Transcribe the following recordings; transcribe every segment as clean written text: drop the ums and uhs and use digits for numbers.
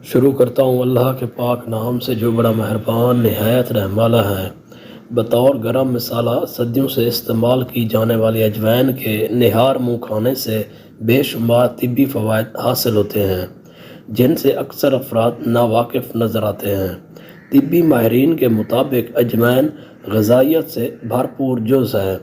شروع کرتا ہوں اللہ کے پاک نام سے جو بڑا مہربان نہایت رحم والا ہے۔ بطور گرم مسالہ صدیوں سے استعمال کی جانے والی اجوائن کے نہار منہ کھانے سے بے شمار طبی فوائد حاصل ہوتے ہیں جن سے اکثر افراد ناواقف نظر آتے ہیں۔ طبی ماہرین کے مطابق اجوائن غذائیت سے بھرپور جز ہے۔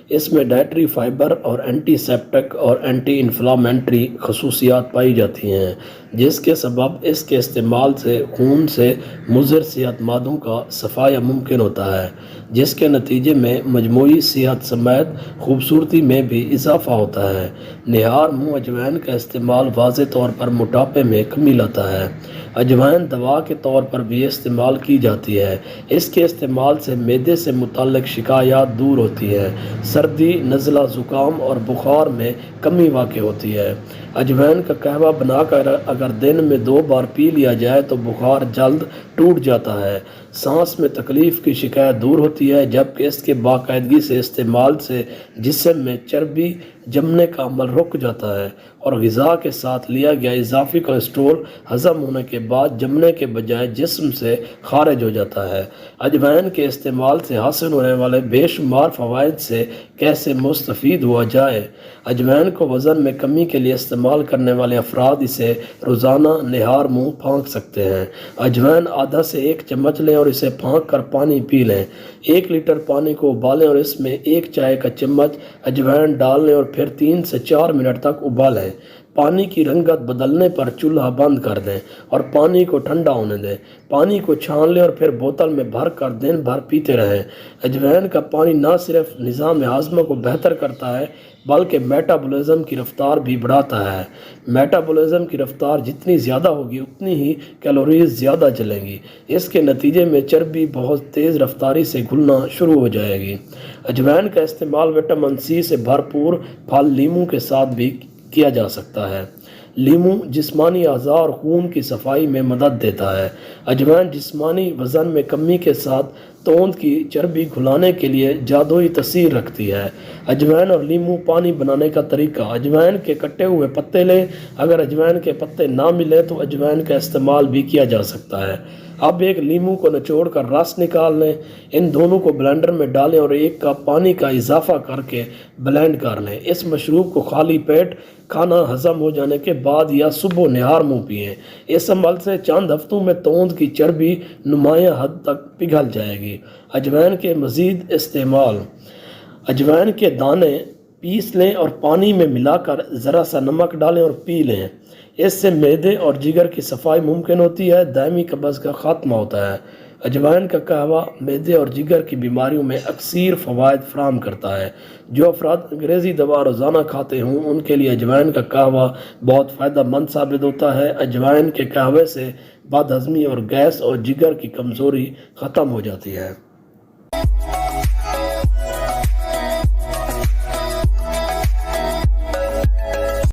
اس میں ڈائٹری فائبر اور اینٹی سیپٹک اور اینٹی انفلامنٹری خصوصیات پائی جاتی ہیں جس کے سبب اس کے استعمال سے خون سے مضر صحت مادوں کا صفایا ممکن ہوتا ہے جس کے نتیجے میں مجموعی صحت سمیت خوبصورتی میں بھی اضافہ ہوتا ہے۔ نہار منہ اجوائن کا استعمال واضح طور پر موٹاپے میں کمی لاتا ہے۔ اجوائن دوا کے طور پر بھی استعمال کی جاتی ہے۔ اس کے استعمال سے معدے سے متعلق شکایات دور ہوتی ہیں، سردی، نزلہ، زکام اور بخار میں کمی واقع ہوتی ہے۔ اجوائن کا قہوہ بنا کر اگر دن میں 2 بار پی لیا جائے تو بخار جلد ٹوٹ جاتا ہے، سانس میں تکلیف کی شکایت دور ہوتی ہے، جبکہ اس کے باقاعدگی سے استعمال سے جسم میں چربی جمنے کا عمل رک جاتا ہے اور غذا کے ساتھ لیا گیا اضافی کولیسٹرول ہضم ہونے کے بعد جمنے کے بجائے جسم سے خارج ہو جاتا ہے۔ اجوائن کے استعمال سے حاصل ہونے والے بے شمار فوائد سے کیسے مستفید ہوا جائے۔ اجوائن کو وزن میں کمی کے لیے استعمال کرنے والے افراد اسے روزانہ نہار منہ پھونک سکتے ہیں۔ اجوائن آدھا سے 1 چمچ لیں اور اسے پھونک کر پانی پی لیں۔ 1 لیٹر پانی کو ابالیں اور اس میں 1 چائے کا چمچ اجوائن ڈال لیں اور پھر 3 سے 4 منٹ تک ابالیں۔ پانی کی رنگت بدلنے پر چولہا بند کر دیں اور پانی کو ٹھنڈا ہونے دیں۔ پانی کو چھان لیں اور پھر بوتل میں بھر کر دن بھر پیتے رہیں۔ اجوائن کا پانی نہ صرف نظام ہاضمہ کو بہتر کرتا ہے بلکہ میٹابولزم کی رفتار بھی بڑھاتا ہے۔ میٹابولزم کی رفتار جتنی زیادہ ہوگی اتنی ہی کیلوریز زیادہ جلیں گی۔ اس کے نتیجے میں چربی بہت تیز رفتاری سے گھلنا شروع ہو جائے گی۔ اجوائن کا استعمال وٹامن سی سے بھرپور پھل لیموں کے ساتھ بھی کیا جا سکتا ہے۔ لیموں جسمانی اعضاء اور خون کی صفائی میں مدد دیتا ہے۔ اجوائن جسمانی وزن میں کمی کے ساتھ توند کی چربی گھلانے کے لیے جادوئی تاثیر رکھتی ہے۔ اجوائن اور لیموں پانی بنانے کا طریقہ: اجوائن کے کٹے ہوئے پتے لیں۔ اگر اجوائن کے پتے نہ ملیں تو اجوائن کا استعمال بھی کیا جا سکتا ہے۔ اب 1 لیموں کو نچوڑ کر رس نکال لیں۔ ان دونوں کو بلینڈر میں ڈالیں اور 1 کپ پانی کا اضافہ کر کے بلینڈ کر لیں۔ اس مشروب کو خالی پیٹ کھانا ہضم ہو جانے کے بعد یا صبح نہار منہ پئیں۔ اس عمل سے چند ہفتوں میں توند کی چربی نمایاں حد تک پگھل جائے گی۔ اجوائن کے مزید استعمال: اجوائن کے دانے پیس لیں اور پانی میں ملا کر ذرا سا نمک ڈالیں اور پی لیں۔ اس سے معدے اور جگر کی صفائی ممکن ہوتی ہے، دائمی قبض کا خاتمہ ہوتا ہے۔ اجوائن کا قہوہ معدے اور جگر کی بیماریوں میں اکثر فوائد فراہم کرتا ہے۔ جو افراد انگریزی دوا روزانہ کھاتے ہوں ان کے لیے اجوائن کا قہوہ بہت فائدہ مند ثابت ہوتا ہے۔ اجوائن کے قہوے سے بد ہضمی اور گیس اور جگر کی کمزوری ختم ہو جاتی ہے۔